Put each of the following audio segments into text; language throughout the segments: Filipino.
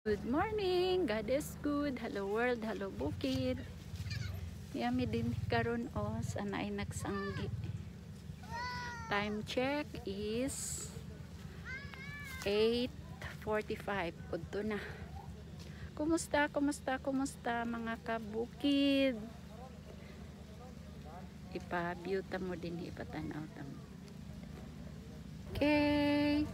Good morning, God is good. Hello world, hello bukid. Yami din karon sana ay nagsanggi. Time check is 8:45. Udto na. Kumusta mga kabukid? Ipa-view ta mo din, ipatanaw ta mo. Okay.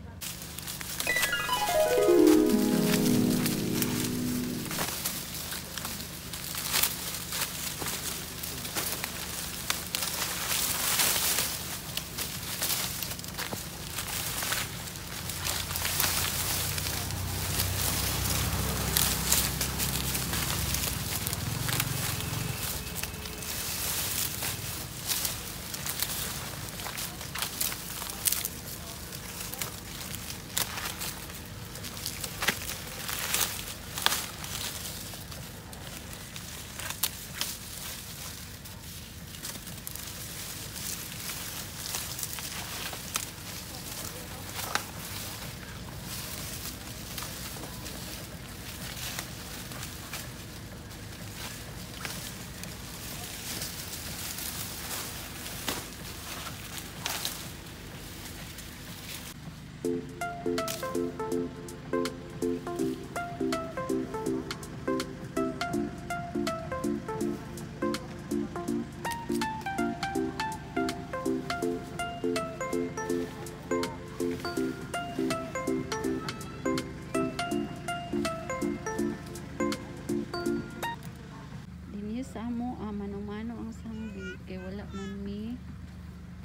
Samo mano-mano ang sangbi kay wala man mi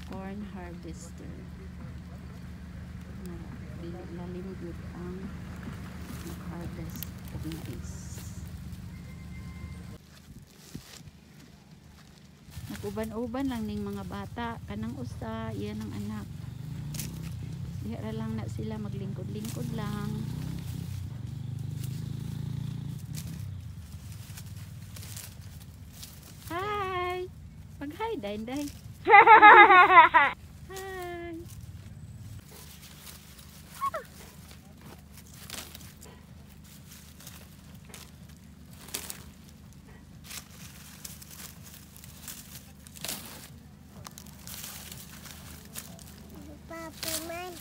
corn harvester na dili lalim gud ang harvest og mais. Naguban-uban lang ning mga bata kanang usa iyan ang anak. Diha lang na sila maglingkod-lingkod lang. Mag-hi, Day. Hi. Papa man.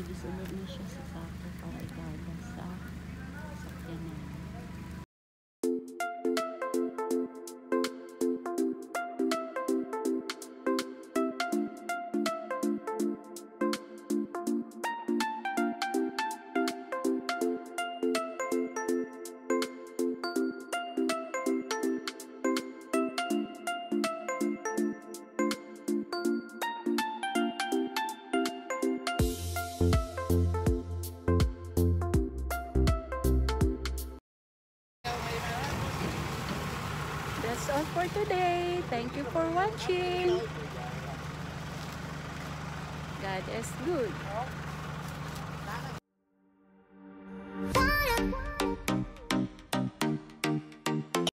Gisulod na siya sa sako para ikarga sa sakyanan. That's all for today. Thank you for watching. God is good.